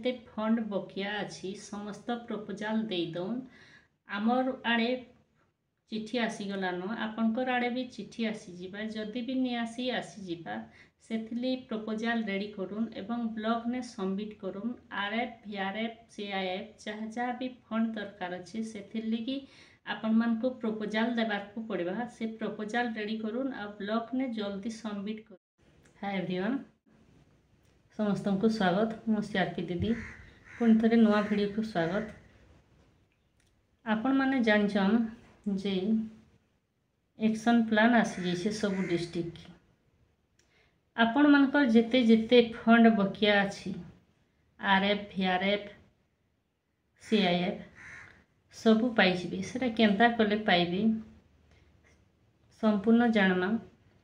जिते फंड बकिया अच्छी समस्त प्रपोजाल देदौन आमर आड़े चिठी आसीगलान आपणकर आड़े भी चिठी आसीजा जदि भी नहीं आसी आसीजा से प्रपोजाल रेडी करूँ एवं ब्लॉक ने सबमिट करूँ आरएफ वीआरएफ सीआईएफ जहाँ जहाँ भी फंड दरकार अच्छे से आपण मान को प्रपोजाल देवार पड़वा से प्रपोजाल रेडी करूँ आ ब्लॉक ने जल्दी सबमिट कर। हाय एवरीवन समस्त को स्वागत मु सीआरपी दीदी पुणी थे नुआ वीडियो को स्वागत। आपण माने जान जे एक्शन प्लान आसी जाइए सब डिस्ट्रिक्ट आपण मानकर जेते जेते फंड बकिया अच्छी आरएफ वीआरएफ सीआईएफ सबू पाइबे से केन्ता कले पाइबे संपूर्ण जानमा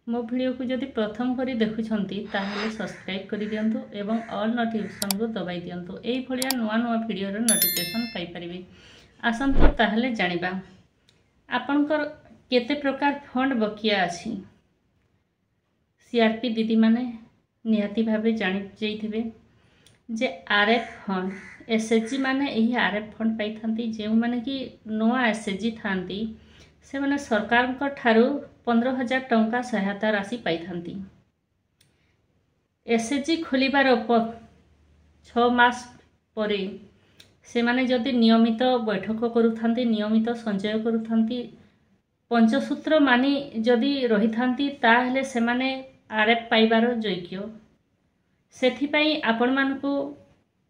मो वीडियो को जदि प्रथम करी देखुछंती ताहले सब्सक्राइब करि दियंतु एवं ऑल नोटिफिकेशन को दबाई दियंतु एई भलिया नुआ नुआ वीडियो रो नोटिफिकेशन पाई परिबे। आसंतु ताहले जानिबा आपनकर केते प्रकार फंड बकिया अछि। सीआरपी दीदी माने निहाती भाबे जानि जैथिबे जे आरएफ फंड एसएचजी माने एही आरएफ फंड पाई थांती जे माने कि नुआ एसएचजी थांती से माने सरकार को ठारू 15,000 टंका सहायता राशि पाई थांती। एसएचजी खोलिबार 6 मास परे से माने जदि नियमित बैठक करूथांती नियमित संचय करूथांती पंचसूत्र मानी जदि रही थांती ताहले से माने आरएफ पाइबार योग्य। सेथिपाई आपण मानकु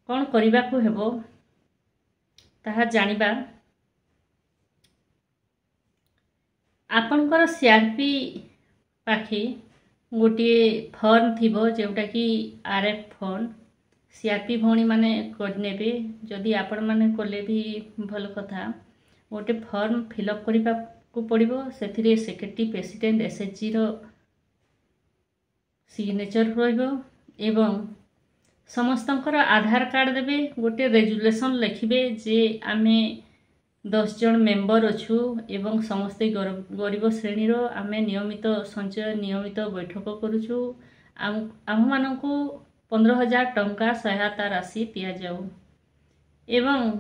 कोन करिबा को हेबो ताहा जानिबा आपनकर सीआरपी पाखे गोटे फॉर्म थिबो जेउटा कि आरएफ फंड सीआरपी भौणी माने करनेबे जदि आपण माने कोले भी भल कथा गोटे फॉर्म फिलअप करिबा को पड़िबो सेथिरे सेक्रेटरी प्रेसिडेंट एसएचजी रो सिग्नेचर रहइबो एवं समस्तंकर आधार कार्ड देबे गोटे रेजुलेशन लिखिबे जे आमे 10 जन मेंबर अच्छु एवं समस्ते गरीब श्रेणी रो आमे नियमित संचय नियमित बैठक करूछु आम मानकु 15,000 टंका सहायता राशि दिया जाऊ एवं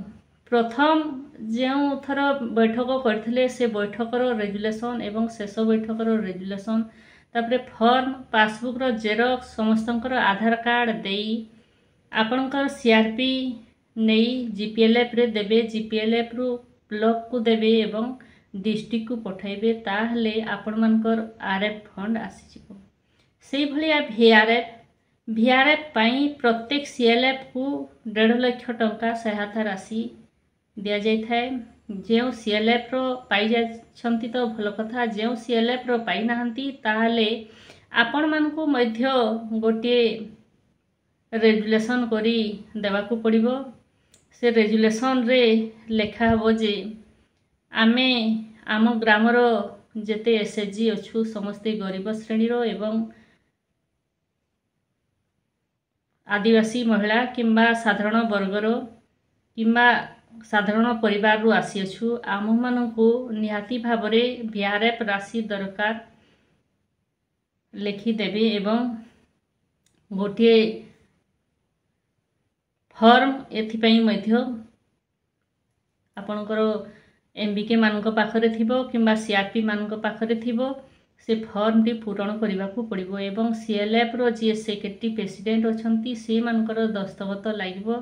प्रथम जो थर बैठक करथिले से बैठकर रेजुलेशन एवं शेष बैठकर रेजुलेशन तापरे फॉर्म पासबुक रो जेरक्स समस्तंकर आधार कार्ड देई आपनकर सीआरपी नहीं जीपीएलएफ रे देबे जीपीएलएफ रु ब्लॉक को देबे एवं डिस्ट्रिक्ट को पठाइबे ताहले आपण मानकर आरएफ फंड आसीजिवो। सेई भलिया वीआरएफ पाई प्रत्येक सीएलएफ को 1.5 लाख टंका सहायता राशि दिया जाय थाए। जेउ सीएलएफ रो पाई जाछंती तो भल कथा जेउ सीएलएफ रो पाई नाहंती ताहले आपण मानकु मध्य गोटे रेजुलेशन करी देवा को पड़िबो। से रेजुलेशन रे लेखा हो जे आमे आम ग्रामर जेते एसएचजी अच्छु समस्ते गरीब श्रेणी रो एवं आदिवासी महिला किंबा साधारण वर्गर किंबा साधारण परिवार रु आसी अच्छु आम मानकु निहाती भाबरे वीआरएफ राशि दरकार लिखि देबे एवं गोटे फॉर्म एथिपाई मध्य आपणकर एमबीके मानक पाखरे थिबो किंबा सीआरपी मानक पाखरे थिबो से फॉर्म टी पूरण करबा को पड़िबो एवं सीएलएफ रो जे सेक्रेटरी प्रेसिडेंट अछंती से मानकर दस्तखत लागिबो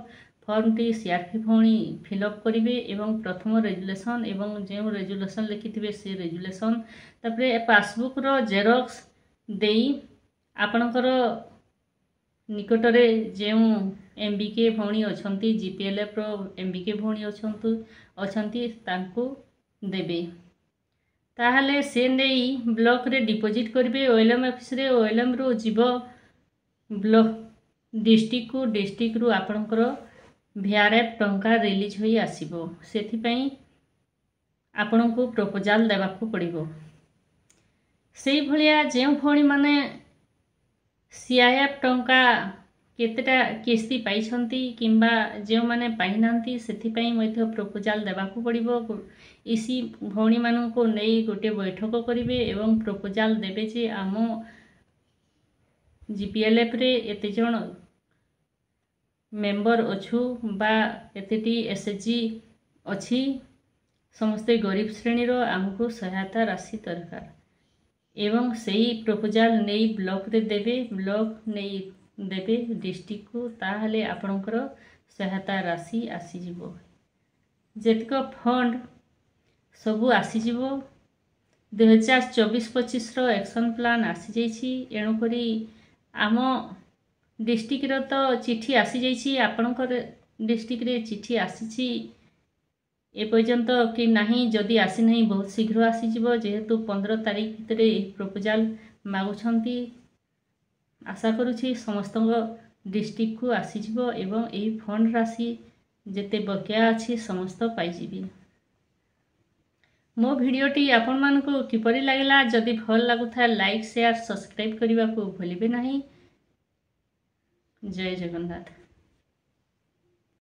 फॉर्म टी सीआरपी भौणी फिलअप करिवे एवं प्रथम रेजुलेशन एवं जे रेजुलेशन लिखिथिबे से रेजुलेशन तापरे पासबुक रो जेरक्स देई आपणकर निकटरे जे एमबीके भौणी अछंती जीपीएलएफ रो एमबीके भौणी अछंती तांको देबे ताहले से नेई ब्लॉक रे डिपॉजिट करबे ओएलएम ऑफिस रे ओएलएम रो जीव ब्लॉक डिस्ट्रिक्ट रु आपनकर वीआरएफ टंका रिलीज होई आसीबो सेथि पई आपनको प्रपोजाल देबा को पड़िबो। सेई भलिया जे भौणी माने सीआईएफ टंका केतेटा किस्ती पाइछंती किंबा जो माने पाइनांती सेथि पई मध्य प्रपोजाल देबा को पड़िबो। इसी भौणी मानन को नै गोटे बैठक करिवे एवं प्रपोजाल देबे जे आम जीपीएलएफ रे एते जण मेंबर अच्छु बा एतेटी एसएचजी अच्छी समस्ते गरीब श्रेणीर आमको सहायता राशि दरकार एवं सही प्रपोजाल नहीं ब्लॉक रे देबे ब्लॉक नहीं देबे डिस्ट्रिक्ट को ताहले आपणकर सहायता राशि आसीजिवो जेतिक फंड सबू आसीजिवो 2024-25 रो एक्शन प्लान आसी जाइछि एणुकरी आम डिस्ट्रिक्ट तो चिठी आसी जाइछि आपणकर डिस्ट्रिक्ट रे चिठी आसीछि एपर्यंत कि नहीं जदि आसी नहीं बहुत शीघ्र आसीजिवो जेहेतु 15 तारीख भितर प्रपोजाल मागुछंती आशा करुछि समस्त डिस्ट्रिक्ट को आसीजिवो एवं एही फंड राशि जेते बकेया अछि समस्त पाइजिबी। मो भिडियोटी आपण मानको किपरि लागला जदि भल लागुथा लाइक शेयर सब्सक्राइब करने को भूलिबे नहीं। जय जगन्नाथ।